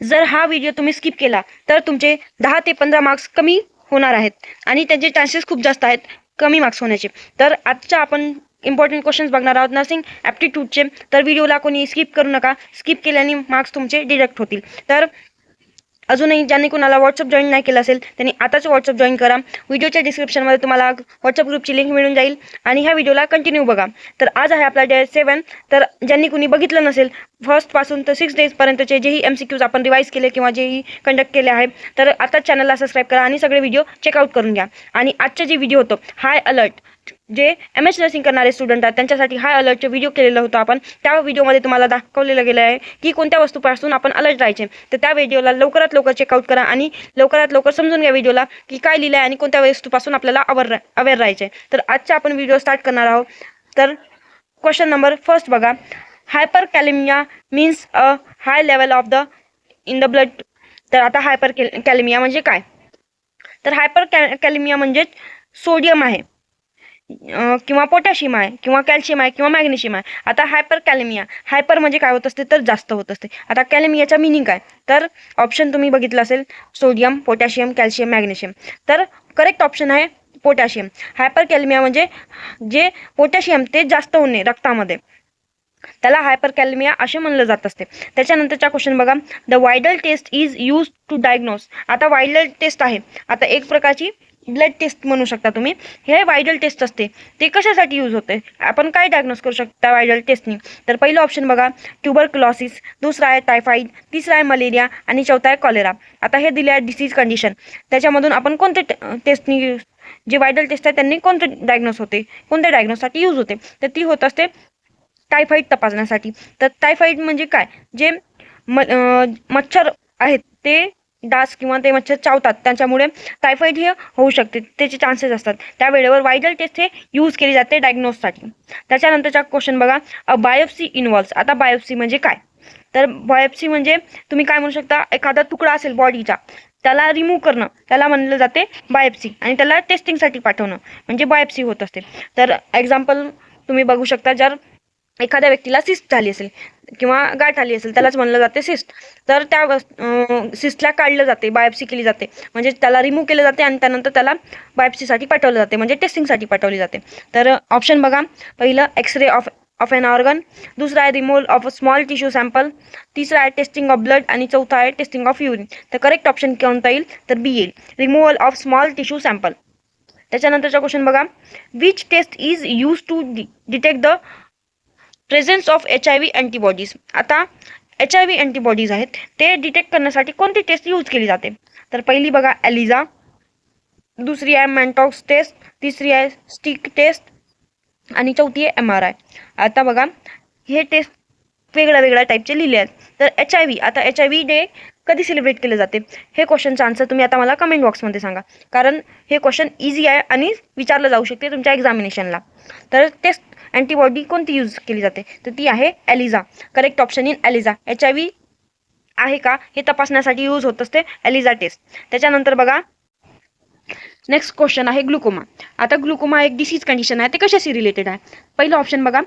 जर हा व्हिडिओ तुम्ही स्किप केला तर तुमचे 10 ते 15 मार्क्स कमी होणार आहेत आणि त्याचे चान्सेस खूप जास्त आहेत कमी मार्क्स होण्याचे. तर आजच्या आपण इम्पॉर्टंट क्वेश्चन्स बघणार आहोत नर्सिंग ॲप्टिट्यूडचे. तर व्हिडिओला कोणी स्किप करू नका, स्किप केल्याने मार्क्स तुमचे डिडक्ट होतील. तर अजूनही ज्यांनी कुणाला व्हॉट्सअप जॉईन नाही केलं असेल त्यांनी आताच व्हॉट्सअप जॉईन करा. व्हिडिओच्या डिस्क्रिप्शनमध्ये तुम्हाला व्हॉट्सअप ग्रुपची लिंक मिळून जाईल आणि ह्या व्हिडिओला कंटिन्यू बघा. तर आज आहे आपला डे 7. तर ज्यांनी कुणी बघितलं नसेल फर्स्टपासून तर 6 डेजपर्यंतचे जेही MCQs आपण रिवाईज केले किंवा जेही कंडक्ट केले आहे तर आताच चॅनलला सबस्क्राईब करा आणि सगळे व्हिडिओ चेकआउट करून घ्या. आणि आजचे जे व्हिडिओ होतं हाय अलर्ट, जे MS नर्सिंग करणारे स्टुडंट आहेत त्यांच्यासाठी हाय अलर्टचे व्हिडिओ केलेलं होतं आपण. त्या व्हिडिओमध्ये तुम्हाला दाखवलेलं गेलं आहे की कोणत्या वस्तूपासून आपण अलर्ट राहायचे. तर त्या व्हिडिओला लवकरात लवकर चेकआउट करा आणि लवकरात लवकर समजून घ्या व्हिडिओला की काय लिहिलं आहे आणि कोणत्या वस्तूपासून आपल्याला अवेअर राहायचे. तर आजचा आपण व्हिडिओ स्टार्ट करणार आहोत. तर क्वेश्चन नंबर फर्स्ट बघा. Hyperkalemia means a high level of the in the blood. तर आता हायपर कॅलेमिया म्हणजे काय? तर हायपर कॅलेमिया म्हणजे सोडियम आहे किंवा पोटॅशियम आहे किंवा कॅल्शियम आहे किंवा मॅग्नेशियम आहे. आता हायपर कॅलेमिया, हायपर म्हणजे काय होत असते तर जास्त होत असते. आता कॅलेमियाचा मिनिंग काय? तर ऑप्शन तुम्ही बघितलं असेल सोडियम, पोटॅशियम, कॅल्शियम, मॅग्नेशियम. तर करेक्ट ऑप्शन आहे पोटॅशियम. हायपर कॅलेमिया म्हणजे जे पोटॅशियम ते जास्त होणे रक्तामध्ये, त्याला हायपर कॅलेमिया असे म्हणलं जात असते. त्याच्यानंतरचा क्वेश्चन बघा. The Widal test is use to diagnose. आता वायडल टेस्ट आहे, आता एक प्रकारची ब्लड टेस्ट म्हणू शकता तुम्ही. हे वायडल टेस्ट असते, ते कशासाठी यूज होते, आपण काय डायग्नोज करू शकता वायडल टेस्टनी? तर पहिलं ऑप्शन बघा ट्युबरक्युलोसिस, दुसरा आहे टायफॉइड, तिसरा आहे मलेरिया आणि चौथा आहे कॉलेरा. आता हे दिले आहे डिसीज कंडिशन, त्याच्यामधून आपण कोणते टेस्टनी, जे वायडल टेस्ट आहे त्यांनी कोणते डायग्नोज होते, कोणत्या डायग्नोजसाठी यूज होते? तर ती होत असते टायफॉइड तपासण्यासाठी. तर टायफॉइड म्हणजे काय? जे मच्छर आहेत ते डास किंवा ते मच्छर चावतात त्याच्यामुळे टायफॉइड हे होऊ शकते, त्याचे चान्सेस असतात. त्या वेळेवर वायडल टेस्ट हे यूज केली जाते डायग्नोजसाठी. त्याच्यानंतरचा क्वेश्चन बघा. अ बायोप्सी इन्व्हॉल्व्स. आता बायोप्सी म्हणजे काय? तर बायोप्सी म्हणजे तुम्ही काय म्हणू शकता, एखादा तुकडा असेल बॉडीचा त्याला रिमूव्ह करणं, त्याला म्हणलं जाते बायोप्सी आणि त्याला टेस्टिंगसाठी पाठवणं म्हणजे बायोप्सी होत असते. तर एक्झाम्पल तुम्ही बघू शकता, जर एखाद्या व्यक्तीला सिस्ट झाली असेल किंवा गाठ आली असेल त्यालाच म्हणलं जाते सिस्ट. तर त्या सिस्टला काढलं जाते, बायोप्सी केली जाते म्हणजे त्याला रिमूव्ह केलं जाते आणि त्यानंतर त्याला बायोप्सीसाठी पाठवलं जाते म्हणजे टेस्टिंगसाठी पाठवली जाते. तर ऑप्शन बघा. पहिलं एक्सरे ऑफ एन ऑर्गन, दुसरा आहे removal of a small tissue sample, तिसरा आहे टेस्टिंग ऑफ ब्लड आणि चौथा आहे टेस्टिंग ऑफ युरिन. तर करेक्ट ऑप्शन कोणता येईल? तर बी येईल, removal of small tissue sample. त्याच्यानंतरचा क्वेश्चन बघा. Which test is use to detect the presence of HIV antibodies. आता HIV अँटीबॉडीज आहेत ते डिटेक्ट करण्यासाठी कोणती टेस्ट यूज केली जाते? तर पहिली बघा एलिझा, दुसरी आहे मॅन्टॉक्स टेस्ट, तिसरी आहे स्टिक टेस्ट आणि चौथी आहे MRI. आता बघा हे टेस्ट वेगळ्या वेगळ्या टाईपचे लिहिले आहेत. तर HIV, आता HIV डे कधी सेलिब्रेट केले जाते? हे क्वेश्चनचा आन्सर तुम्ही आता मला कमेंट बॉक्समध्ये सांगा, कारण हे क्वेश्चन इझी आहे आणि विचारलं जाऊ शकते तुमच्या एक्झामिनेशनला. तर टेस्ट अँटीबॉडी कोणती यूज केली जाते? तर ती आहे Eliza. Correct option in Eliza. HIV आहे का हे तपासण्यासाठी यूज होत असते एलिझा टेस्ट. त्याच्यानंतर बघा नेक्स्ट क्वेश्चन आहे ग्लुकोमा. आता ग्लुकोमा एक डिसीज कंडिशन आहे, ते कशाशी रिलेटेड आहे? पहिलं ऑप्शन बघा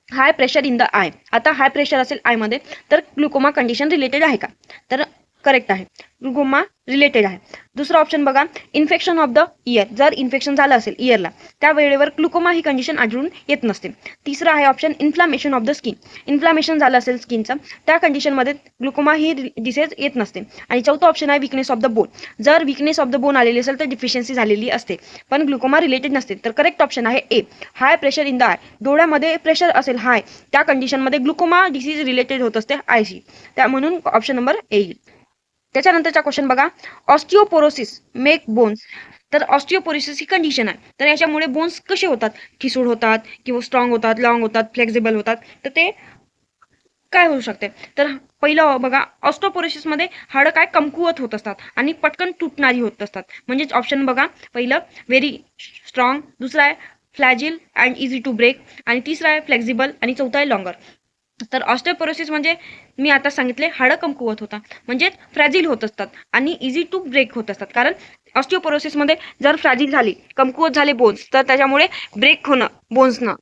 high pressure in the eye. आता हाय प्रेशर असेल आयमध्ये तर ग्लुकोमा कंडिशन रिलेटेड आहे का? तर करेक्ट आहे, ग्लुकोमा रिलेटेड आहे. दुसरा ऑप्शन बघा इन्फेक्शन ऑफ द इयर. जर इन्फेक्शन झालं असेल इयरला त्या वेळेवर ग्लुकोमा ही कंडिशन आढळून येत नसते. तिसरा आहे option inflammation of the skin. Inflammation झालं असेल स्किनचं त्या कंडिशनमध्ये ग्लुकोमा ही डिसीज येत नसते. आणि चौथा ऑप्शन आहे विकनेस ऑफ द बोन. जर विकनेस ऑफ द बोन आलेली असेल तर डिफिशियन्सी झालेली असते पण ग्लुकोमा रिलेटेड नसते. तर करेक्ट ऑप्शन आहे A, high pressure in the eye. डोळ्यामध्ये प्रेशर असेल हाय त्या कंडिशनमध्ये ग्लुकोमा डिसीज रिलेटेड होत असते आयशी. त्या म्हणून ऑप्शन नंबर ए येईल. त्याच्यानंतरचा क्वेश्चन बघा. Osteoporosis make bones. तर ऑस्टिओपोरोसिस ही कंडिशन आहे, तर याच्यामुळे बोन्स कसे होतात? ठिसूळ होतात किंवा स्ट्रॉंग होतात, लॉंग होतात, फ्लेक्झिबल होतात. तर ते काय होऊ शकते? तर पहिलं बघा ऑस्टिओपोरोसिसमध्ये हाडं काय कमकुवत होत असतात आणि पटकन तुटणारी होत असतात. म्हणजेच ऑप्शन बघा पहिलं व्हेरी स्ट्रॉंग, दुसरा आहे फ्लॅजिल अँड इझी टू ब्रेक आणि तिसरा आहे फ्लेक्झिबल आणि चौथा आहे लॉंगर. तर ऑस्टिओपोरोसिस म्हणजे मी आता सांगितले हाडं कमकुवत होतात म्हणजे फ्रॅजिल होत असतात आणि इझी टू ब्रेक होत असतात. कारण ऑस्टिओपोरोसिसमध्ये जर फ्रॅजिल झाली, कमकुवत झाले बोन्स तर त्याच्यामुळे ब्रेक होणं बोन्सनं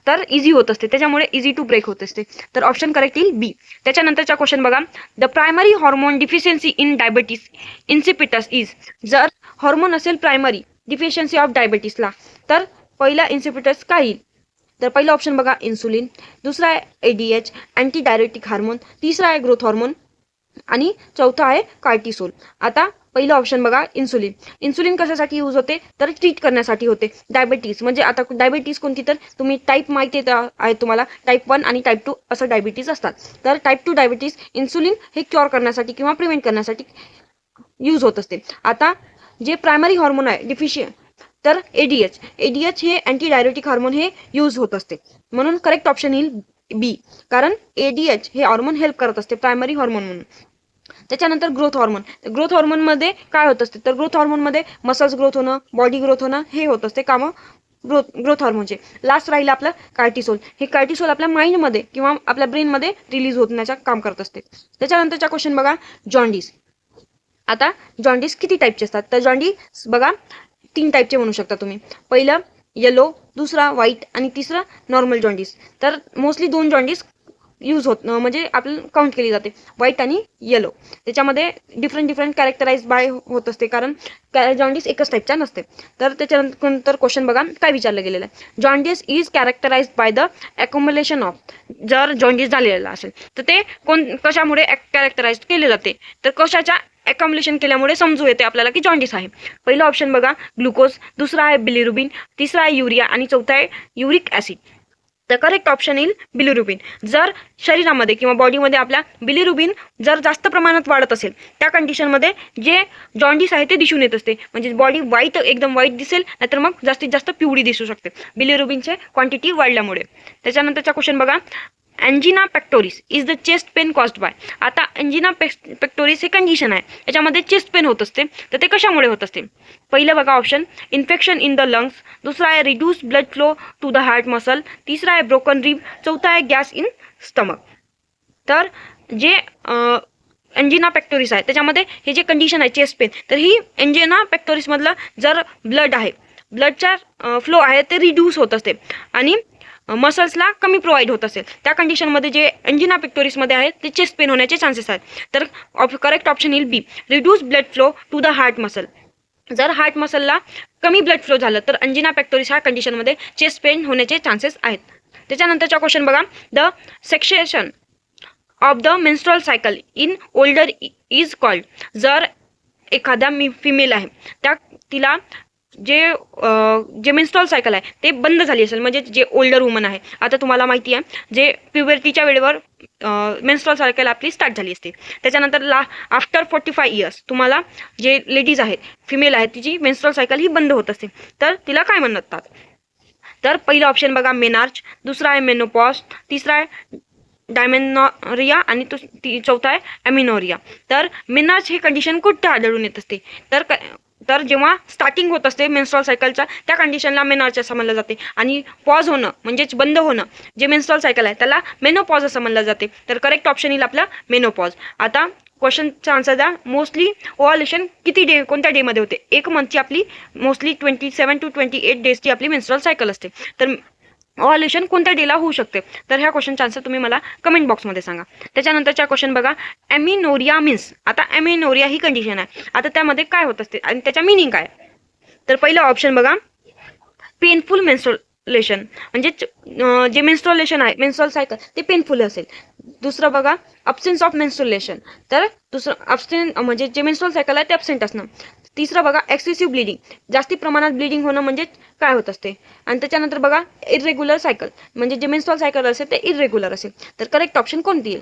तर इझी होत असते, त्याच्यामुळे इझी टू ब्रेक होत असते. तर ऑप्शन करेक्ट येईल बी. त्याच्यानंतरचा क्वेश्चन बघा, the primary hormone deficiency in diabetes insipidus is. जर हॉर्मोन असेल प्रायमरी डिफिशियन्सी ऑफ डायबिटीसला, तर पहिला इन्सिपिटस काय येईल? तर पहिला ऑप्शन बघा इन्सुलिन, दुसरा आहे ADH अँटी डायरेटिक हार्मोन, तिसरा आहे ग्रोथ हार्मोन आणि चौथा आहे कार्टिसोल. आता पहिलं ऑप्शन बघा इन्सुलिन. इन्सुलिन कशासाठी यूज होते? तर ट्रीट करण्यासाठी होते डायबिटीज. म्हणजे आता डायबिटीज कोणती? तर तुम्ही टाईप माहिती आहे तुम्हाला, टाईप 1 आणि टाईप 2 असं डायबिटीज असतात. तर टाईप 2 डायबिटीज इन्सुलिन हे क्युअर करण्यासाठी किंवा प्रिव्हेंट करण्यासाठी यूज होत असते. आता जे प्रायमरी हॉर्मोन आहे डिफिशियंट, तर ADH हे अँटी डायरेटिक हार्मोन हे यूज होत असते, म्हणून करेक्ट ऑप्शन येईल बी. कारण ADH हे हार्मोन हेल्प करत असते प्रायमरी हॉर्मोन म्हणून. त्याच्यानंतर ग्रोथ हॉर्मोन मध्ये काय होत असते? तर ग्रोथ हॉर्मोन मध्ये मसल्स ग्रोथ होणं, बॉडी ग्रोथ होणं हे होत असते कामं ग्रोथ हॉर्मोनचे. लास्ट राहिलं आपलं कार्टिसोल. हे कार्टिसोल आपल्या माइंडमध्ये किंवा आपल्या ब्रेनमध्ये रिलीज होण्याचं काम करत असते. त्याच्यानंतरचा क्वेश्चन बघा जॉन्डिस. आता जॉन्डिस किती टाईपचे असतात? तर जॉन्डिस बघा 3 टाईपचे म्हणू शकता तुम्ही. पहिलं येलो, दुसरा व्हाईट आणि तिसरा नॉर्मल जॉन्डिस. तर मोस्टली 2 जॉन्डिस यूज होत म्हणजे आपल्याला काउंट केली जाते, व्हाईट आणि येलो. त्याच्यामध्ये डिफरंट कॅरेक्टराइज बाय होत असते, कारण जॉन्डिस एकच टाईपचा नसते. तर त्याच्यानंतर क्वेश्चन बघा काय विचारलं गेलेलं आहे. Jaundice is characterized by the accumulation of. जर जॉन्डिस झालेला असेल तर ते कशामुळे कॅरेक्टराइज केले जाते? तर कशाच्या अकॉम्युलेशन केल्यामुळे समजू येते आपल्याला की जॉन्डिस आहे. पहिलं ऑप्शन बघा ग्लुकोज, दुसरा आहे बिलिरुबिन, तिसरा आहे युरिया आणि चौथा आहे युरिक ऍसिड. तर करेक्ट ऑप्शन येईल बिलिरुबिन. जर शरीरामध्ये किंवा बॉडीमध्ये आपल्या बिलिरुबिन जर जास्त प्रमाणात वाढत असेल, त्या कंडिशनमध्ये जे जॉन्डिस आहे ते दिसून येत असते. म्हणजे बॉडी व्हाईट, एकदम व्हाईट दिसेल, नाहीतर मग जास्तीत जास्त पिवळी दिसू शकते बिलिरुबिनचे क्वांटिटी वाढल्यामुळे. त्याच्यानंतरचा क्वेश्चन बघा angina pectoris is the chest pain caused by. आता एंजिना पेक्टोरिस हे कंडिशन आहे, याच्यामध्ये चेस्ट पेन होत असते, तर ते कशामुळे होत असते? पहिलं बघा option infection in the lungs, दुसरा आहे reduce blood flow to the heart muscle, तिसरा आहे ब्रोकन रिब, चौथा आहे गॅस इन स्टमक. तर जे एंजिना पेक्टोरिस आहे त्याच्यामध्ये हे जे कंडिशन आहे चेस्ट पेन, तर ही एंजिना पेक्टोरिस मधलं जर ब्लड आहे, ब्लडचा फ्लो आहे ते रिड्यूस होत असते आणि मसल्सला कमी प्रोव्हाइड होत असेल, त्या कंडिशनमध्ये जे एंजिना पेक्टोरिसमध्ये आहे ते चेस्ट पेन होण्याचे चान्सेस आहेत. तर करेक्ट ऑप्शन येईल B, reduce blood flow to the heart muscle. जर हार्ट मसलला कमी ब्लड फ्लो झालं तर एंजिना पेक्टोरिस ह्या कंडिशनमध्ये चेस्ट पेन होण्याचे चान्सेस आहेत. त्याच्यानंतरचा क्वेश्चन बघा the cessation of the menstrual cycle in older is called. जर एखाद्या फिमेल आहे त्या तिला जे मेन्स्ट्रुअल सायकल आहे ते बंद झाली असेल, म्हणजे जे ओल्डर वुमन आहे, आता तुम्हाला माहिती आहे जे प्युबर्टीच्या वेळेवर मेन्स्ट्रुअल सायकल आपली स्टार्ट झाली असते, त्याच्यानंतर आफ्टर 45 इयर्स तुम्हाला जे लेडीज आहेत, फिमेल आहेत, तिची मेन्स्ट्रुअल सायकल ही बंद होत असते, तर तिला काय म्हणतात? तर पहिलं ऑप्शन बघा मेनार्च, दुसरा आहे मेनोपॉज, तिसरा आहे डायमेनोरिया आणि चौथा आहे ॲमिनोरिया. तर मेनार्च हे कंडिशन कुठे आढळून येत असते? तर जेव्हा स्टार्टिंग होत असते मेन्स्ट्रुअल सायकलचा त्या कंडिशनला मेनार्च असं म्हणलं जाते, आणि पॉज होणं म्हणजेच बंद होणं जे मेन्स्ट्रुअल सायकल आहे त्याला मेनोपॉज असं म्हणलं जाते. तर करेक्ट ऑप्शन येईल आपला मेनोपॉज. आता क्वेश्चनचा आन्सर द्या. मोस्टली ओव्ह्युलेशन किती डे, कोणत्या डेमध्ये होते? एक मंथची आपली मोस्टली 27 to 28 डेजची आपली मेन्स्ट्रुअल सायकल असते. तर ओव्ह्युलेशन कोणत्या डेला होऊ शकते? तर ह्या क्वेश्चनचा आन्सर तुम्ही मला कमेंट बॉक्समध्ये सांगा. त्याच्यानंतरचा क्वेश्चन बघा ॲमिनोरिया मीन्स. आता ॲमिनोरिया ही कंडिशन आहे, आता त्यामध्ये काय होत असते आणि त्याच्या मिनिंग काय? तर पहिलं ऑप्शन बघा पेनफुल मेन्स्ट्रुलेशन, म्हणजे जे मेन्स्ट्रुलेशन आहे मेन्स्ट्रुअल सायकल ते पेनफुल असेल. दुसरं बघा अब्सेन्स ऑफ मेन्स्ट्रुलेशन, तर दुसरं अब्सेंट म्हणजे जे मेन्स्ट्रुअल सायकल आहे ते अब्सेंट असणं. तिसरं बघा एक्सेसिव्ह ब्लिडिंग, जास्ती प्रमाणात ब्लिडिंग होणं म्हणजे काय होत असते. आणि त्याच्यानंतर बघा इरेग्युलर सायकल, म्हणजे जे मेन्स्ट्रुअल सायकल असेल ते इरेग्युलर असेल. तर करेक्ट ऑप्शन कोणती येईल?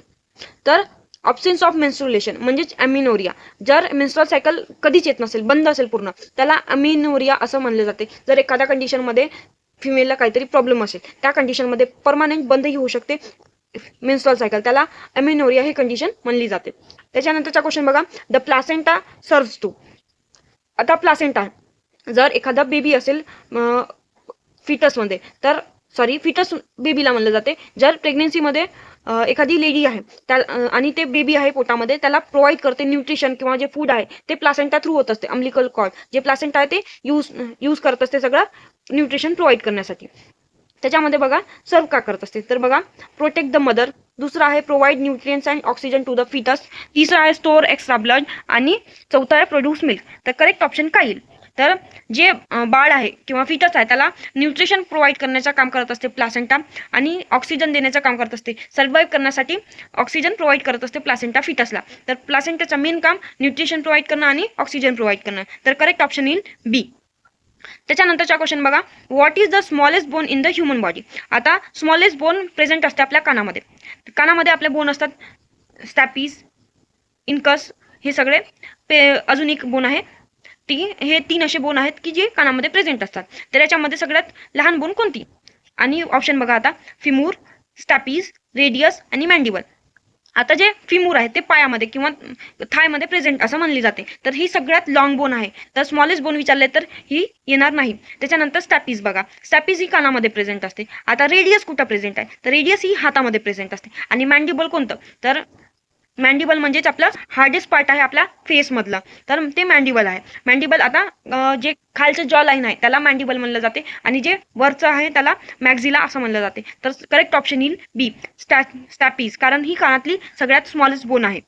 तर ऑप्शन्स ऑफ मेन्स्ट्रुलेशन म्हणजेच ॲमिनोरिया. जर मेन्स्ट्रुअल सायकल कधीच येत नसेल, बंद असेल पूर्ण, त्याला ॲमिनोरिया असं म्हणलं जाते. जर एखाद्या कंडिशनमध्ये फिमेलला काहीतरी प्रॉब्लेम असेल, त्या कंडिशनमध्ये परमानेंट बंदही होऊ शकते मेन्स्ट्रुअल सायकल, त्याला ॲमिनोरिया ही कंडिशन म्हणली जाते. त्याच्यानंतरचा क्वेश्चन बघा द प्लासेंटा सर्व्स टू. आता प्लासेंटा जर एखादा बेबी असेल फिटसमध्ये, तर फिटस बेबीला म्हणलं जाते. जर प्रेग्नेन्सीमध्ये एखादी लेडी आहे त्या आणि ते बेबी आहे पोटामध्ये, त्याला प्रोव्हाइड करते न्यूट्रिशन किंवा जे फूड आहे ते प्लासेंटा थ्रू होत असते. अम्बिलिकल कॉर्ड जे प्लासेंटा आहे ते यूज करत असते सगळं न्यूट्रिशन प्रोव्हाइड करण्यासाठी. त्याच्यामध्ये बघा सर्व का करत असते, तर बघा प्रोटेक्ट द मदर, दुसरा आहे provide nutrients and oxygen to the foetus, तिसरा आहे स्टोअर एक्स्ट्रा ब्लड आणि चौथा आहे प्रोड्यूस मिल्क. तर करेक्ट ऑप्शन काय येईल, तर जे बाळ आहे किंवा फिटस आहे त्याला न्यूट्रिशन प्रोव्हाइड करण्याचं काम करत असते प्लासेंटा आणि ऑक्सिजन देण्याचं काम करत असते, सर्व्हाइव्ह करण्यासाठी ऑक्सिजन प्रोव्हाइड करत असते प्लासेंटा फिटसला. तर प्लासेंटाचं मेन काम न्यूट्रिशन प्रोव्हाइड करणं आणि ऑक्सिजन प्रोव्हाइड करणं. तर करेक्ट ऑप्शन येईल बी. त्याच्यानंतरचा क्वेश्चन बघा, what is the smallest bone in the human body. आता स्मॉलेस्ट बोन प्रेझेंट असते आपल्या कानामध्ये. कानामध्ये आपले बोन असतात स्टॅपीज, इनकस, हे सगळे. अजून एक बोन आहे हे 3 असे बोन आहेत की जे कानामध्ये प्रेझेंट असतात. तर याच्यामध्ये सगळ्यात लहान बोन कोणती, आणि ऑप्शन बघा आता, फिमूर, स्टॅपीज, रेडियस आणि मॅन्डिबल. आता जे फिमूर आहे ते पायामध्ये किंवा थायमध्ये प्रेझेंट असं म्हणली जाते, तर ही सगळ्यात लॉंग बोन आहे. तर स्मॉलेस्ट बोन विचारले तर ही येणार नाही. त्याच्यानंतर स्टॅपीज बघा, स्टॅपीज ही कानामध्ये प्रेझेंट असते. आता रेडियस कुठं प्रेझेंट आहे, तर रेडियस ही हातामध्ये प्रेझेंट असते. आणि मॅन्डिबल कोणतं, तर मॅन्डिबल म्हणजेच आपला हार्डेस्ट पार्ट आहे आपल्या फेस मधला, तर ते मॅन्डिबल आहे. मॅन्डिबल आता जे खालचं जॉ लाईन आहे त्याला मॅन्डिबल म्हणलं जाते आणि जे वरचं आहे त्याला मॅक्झिला असं म्हणलं जाते. तर करेक्ट ऑप्शन येईल बी, स्टॅपीज, कारण ही कानातली सगळ्यात स्मॉलेस्ट बोन आहे.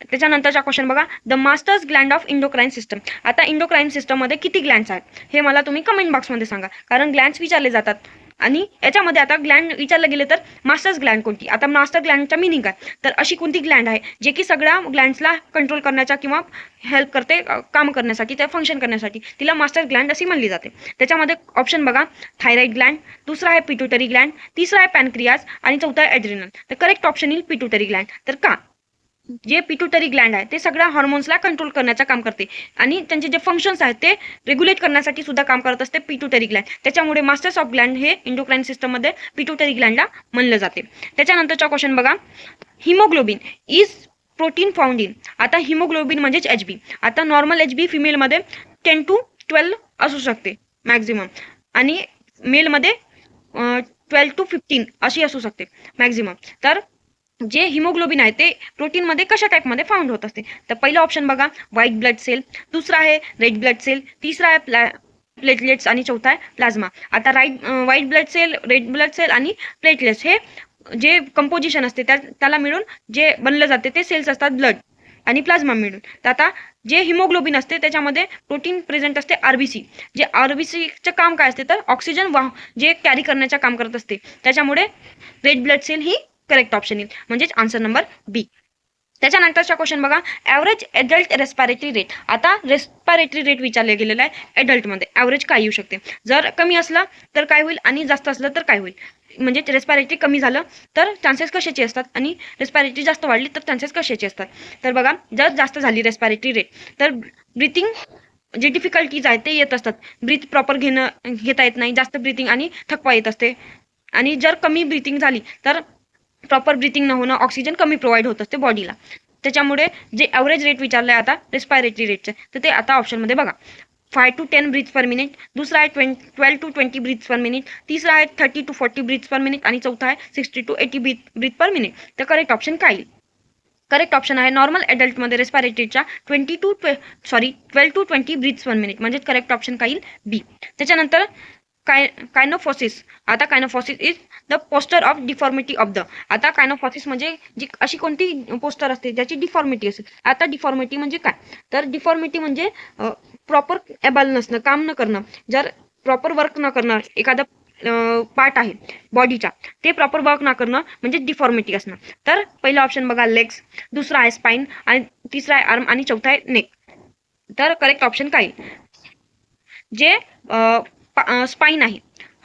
त्याच्यानंतरचा क्वेश्चन बघा, the masters Gland of endocrine system. आता इंडोक्राईन सिस्टम मध्ये किती ग्लँड्स आहेत हे मला तुम्ही कमेंट बॉक्समध्ये सांगा, कारण ग्लँड्स विचारले जातात. आणि याच्यामध्ये आता ग्लँड विचारले गेले तर मास्टर्स ग्लँड कोणती. आता मास्टर ग्लँडचा मिनिंग काय, तर अशी कोणती ग्लँड आहे जे की सगळ्या ग्लँड्सला कंट्रोल करण्याचा किंवा हेल्प करते काम करण्यासाठी, त्या फंक्शन करण्यासाठी, तिला मास्टर ग्लँड अशी म्हणली जाते. त्याच्यामध्ये ऑप्शन बघा, थायरॉइड ग्लँड, दुसरा आहे पिट्युटरी ग्लँड, तिसरा आहे पॅनक्रियाज आणि चौथा आहे ॲड्रिनल. तर करेक्ट ऑप्शन येईल पिट्युटरी ग्लँड. तर का, जे पिट्युटरी ग्लँड आहे ते सगळ्या हॉर्मोन्सला कंट्रोल करण्याचं काम करते आणि त्यांचे जे फंक्शन्स आहेत ते रेग्युलेट करण्यासाठी सुद्धा काम करत असते पिट्युटरी ग्लँड. त्याच्यामुळे मास्टर्स ऑफ ग्लँड हे इंडोक्राईन सिस्टममध्ये पिट्युटरी ग्लँडला म्हणलं जाते. त्याच्यानंतरचा क्वेश्चन बघा, haemoglobin is protein found in. आता हिमोग्लोबिन म्हणजेच HB. आता नॉर्मल HB फिमेलमध्ये 10 to 12 असू शकते मॅक्झिमम, आणि मेलमध्ये 12 to 15 अशी असू शकते मॅक्झिमम. तर जे हिमोग्लोबिन आहे ते प्रोटीनमध्ये कशा टाईपमध्ये फाउंड होत असते, तर पहिला ऑप्शन बघा, व्हाईट ब्लड सेल, दुसरा आहे रेड ब्लड सेल, तिसरा आहे प्लेटलेट्स आणि चौथा आहे प्लाझ्मा. आता white blood cell, red blood cell आणि प्लेटलेट्स हे जे कंपोजिशन असते त्याला मिळून जे बनलं जाते ते सेल्स असतात ब्लड आणि प्लाझ्मा मिळून. तर आता जे हिमोग्लोबिन असते त्याच्यामध्ये प्रोटीन प्रेझेंट असते RBC. जे RBCचं काम काय असते, तर ऑक्सिजन जे कॅरी करण्याचं काम करत असते. त्याच्यामुळे रेड ब्लड सेल ही करेक्ट ऑप्शन येईल, म्हणजेच आन्सर नंबर बी. त्याच्यानंतरचा क्वेश्चन बघा, ॲव्हरेज ॲडल्ट रेस्पिरेटरी रेट. आता रेस्पिरेटरी रेट विचारले गेलेला आहे ॲडल्टमध्ये, ॲव्हरेज काय येऊ शकते, जर कमी असला तर काय होईल आणि जास्त असलं तर काय होईल. म्हणजे रेस्पिरेटरी कमी झालं तर चान्सेस कशाचे असतात आणि रेस्पिरेटरी जास्त वाढली तर चान्सेस कशाचे असतात. तर बघा, जर जास्त झाली रेस्पिरेटरी रेट तर ब्रीथिंग जे डिफिकल्टीज आहेत ते येत असतात, ब्रीथ प्रॉपर घेता येत नाही, जास्त ब्रीथिंग आणि थकवा येत असते. आणि जर कमी ब्रीथिंग झाली तर प्रॉपर ब्रीथिंग न होणं, ऑक्सिजन कमी प्रोव्हाइड होत असते बॉडीला. त्याच्यामुळे जे ॲव्हरेज रेट विचारलं आहे आता रेस्पिरेटरी रेटचं, तर ते आता ऑप्शनमध्ये बघा, 5 to 10 ब्रीथ्स पर मिनिट, दुसरा आहे 12 to 20 ब्रीथ्स पर मिनिट, तिसरा आहे 30 to 40 ब्रीथ्स पर मिनिट आणि चौथा आहे 60 to 80 ब्रीथ पर मिनिट. तर करेक्ट ऑप्शन काय येईल, करेक्ट ऑप्शन आहे नॉर्मल ॲडल्टमध्ये रेस्पिरेटरीचा 12 to 20 ब्रीथ्स पर मिनिट, म्हणजे करेक्ट ऑप्शन काय येईल बी. त्याच्यानंतर कायनोफॉसिस. आता kyphosis is the posture of deformity of the. आता कायनोफॉसिस म्हणजे जी अशी कोणती पोस्टर असते ज्याची डिफॉर्मिटी असेल. आता डिफॉर्मिटी म्हणजे काय, तर डिफॉर्मिटी म्हणजे प्रॉपर एबल नसणं, काम न करणं, जर प्रॉपर वर्क न करणं, एखादा पार्ट आहे बॉडीचा ते प्रॉपर वर्क न करणं म्हणजे डिफॉर्मिटी असणं. तर पहिला ऑप्शन बघा लेग्स, दुसरा आहे स्पाइन आणि तिसरा आहे आर्म आणि चौथा आहे नेक. तर करेक्ट ऑप्शन काय, जे स्पाइन आहे,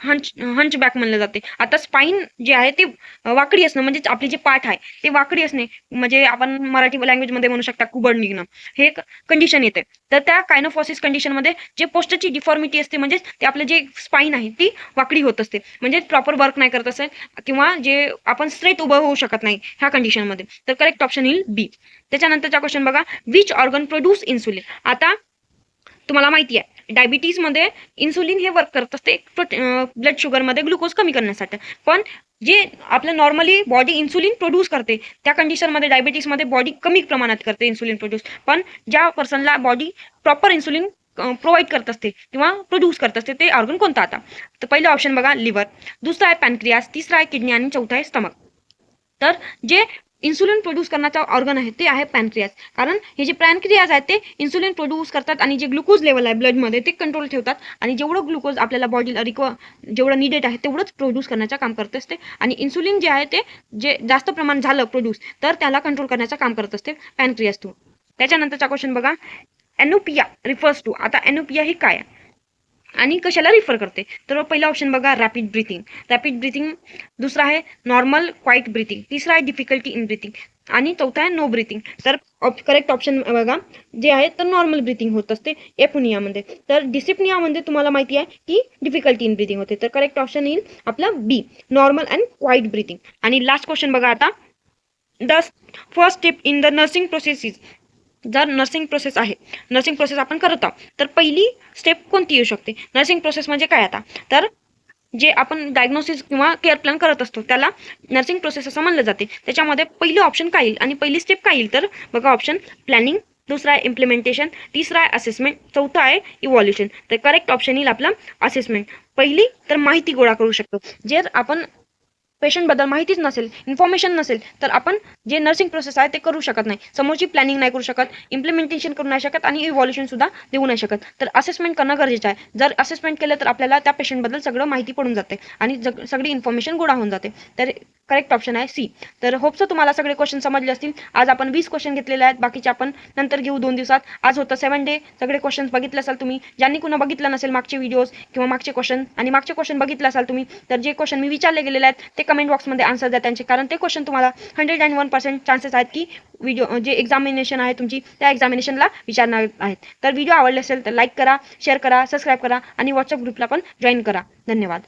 हंच बॅक म्हणलं जाते. आता स्पाइन जे आहे ते वाकडी असणं, म्हणजे आपली जे पाठ आहे ते वाकडी असणे, म्हणजे आपण मराठी लँग्वेजमध्ये म्हणू शकता कुबड निघणं, हे कंडिशन येते. तर त्या कायनोफॉसिस कंडिशनमध्ये जे पोस्टरची डिफॉर्मिटी असते, म्हणजे ते आपलं जे स्पाइन आहे ती वाकडी होत असते, म्हणजे प्रॉपर वर्क नाही करत असेल किंवा जे आपण स्ट्रेट उभं होऊ शकत नाही ह्या कंडिशनमध्ये. तर करेक्ट ऑप्शन येईल बी. त्याच्यानंतरचा क्वेश्चन बघा, विच ऑर्गन प्रोड्यूस इन्सुलिन. आता तुम्हाला माहिती आहे डायबिटीजमध्ये इन्सुलिन हे वर्क करत असते ब्लड शुगरमध्ये ग्लुकोज कमी करण्यासाठी, पण जे आपलं नॉर्मली बॉडी इन्सुलिन प्रोड्यूस करते त्या कंडिशनमध्ये डायबिटीसमध्ये बॉडी कमी प्रमाणात करते इन्सुलिन प्रोड्यूस. पण ज्या पर्सनला बॉडी प्रॉपर इन्सुलिन प्रोव्हाइड करत असते किंवा प्रोड्यूस करत असते ते ऑर्गन कोणतं आता? तर पहिलं ऑप्शन बघा लिव्हर, दुसरा आहे पॅनक्रियास, तिसरा आहे किडनी आणि चौथा आहे स्टमक. तर जे इन्सुलिन प्रोड्यूस करण्याचा ऑर्गन आहे ते आहे पॅनक्रियास. कारण हे जे पॅनक्रियास आहेत ते इन्सुलिन प्रोड्यूस करतात आणि जे ग्लुकोज लेवल आहे ब्लडमध्ये ते कंट्रोल ठेवतात आणि जेवढं ग्लुकोज आपल्याला बॉडीला जेवढं निडेड आहे तेवढंच प्रोड्यूस करण्याचं काम करत असते. आणि इन्सुलिन जे आहे ते जे जास्त प्रमाण झालं प्रोड्यूस तर त्याला कंट्रोल करण्याचं काम करत असते पॅनक्रियास थ्रू. त्याच्यानंतरचा क्वेश्चन बघा, एनोपिया रिफर्स टू. आता एनोपिया ही काय आहे आणि कशाला रिफर करते? तर पहिला ऑप्शन बघा रॅपिड ब्रीथिंग, दुसरा आहे नॉर्मल क्वाईट ब्रीथिंग, तिसरा आहे डिफिकल्टी इन ब्रीथिंग आणि चौथा आहे नो ब्रीथिंग. तर करेक्ट ऑप्शन बघा जे आहे तर नॉर्मल ब्रीथिंग होत असते एपोनियामध्ये. तर डिसिप्नियामध्ये तुम्हाला माहिती आहे की डिफिकल्टी इन ब्रीथिंग होते. तर करेक्ट ऑप्शन येईल आपला बी, नॉर्मल अँड क्वाईट ब्रीथिंग. आणि लास्ट क्वेश्चन बघा आता, the first step in the nursing process is. जर नर्सिंग प्रोसेस आहे, नर्सिंग प्रोसेस आपण करत आहोत तर पहिली स्टेप कोणती येऊ शकते? नर्सिंग प्रोसेस म्हणजे काय आता? तर जे आपण डायग्नोसिस किंवा केअर प्लॅन करत असतो त्याला नर्सिंग प्रोसेस असं म्हणलं जाते. त्याच्यामध्ये पहिलं ऑप्शन काय येईल आणि पहिली स्टेप काय येईल? तर बघा ऑप्शन प्लॅनिंग, दुसरा आहे इम्प्लिमेंटेशन, तिसरा आहे असेसमेंट, चौथा आहे इव्हॉल्युशन. तर करेक्ट ऑप्शन येईल आपला असेसमेंट. पहिली तर माहिती गोळा करू शकतो. जर आपण पेशंटबद्दल माहितीच नसेल, इन्फॉर्मेशन नसेल तर आपण जे नर्सिंग प्रोसेस आहे ते करू शकत नाही. समोरची प्लॅनिंग नाही करू शकत, इम्प्लिमेंटेशन करू नाही शकत आणि इव्हॉल्युशन सुद्धा देऊ नाही शकत. तर असेसमेंट करणं गरजेचं आहे. जर असेसमेंट केलं तर आपल्याला त्या पेशंटबद्दल सगळं माहिती पडून जाते आणि सगळी इन्फॉर्मेशन गोळा होऊन जाते. तर करेक्ट ऑप्शन आहे सी. तर होपसो तुम्हाला सगळे क्वेश्चन समजले असतील. आज आपण 20 क्वेश्चन घेतलेले आहेत, बाकीचे आपण नंतर घेऊ 2 दिवसात. आज होतं 7 डे. सगळे क्वेश्चन बघितले असाल तुम्ही. ज्यांनी कुणा बघितलं नसेल मागचे व्हिडिओज किंवा मागचे क्वेश्चन बघितले असाल तुम्ही, तर जे क्वेश्चन मी विचारले गेलेले आहेत ते कमेंट बॉक्समध्ये आन्सर द्या त्यांचे. कारण ते क्वेश्चन तुम्हाला 101% चान्सेस आहेत की व्हिडिओ जे एक्झामिनेशन आहे तुमची त्या एक्झामिनेशनला विचारणार आहेत. तर व्हिडिओ आवडले असेल तर लाईक करा, शेअर करा, सबस्क्राईब करा आणि व्हॉट्सअप ग्रुपला पण जॉईन करा. धन्यवाद.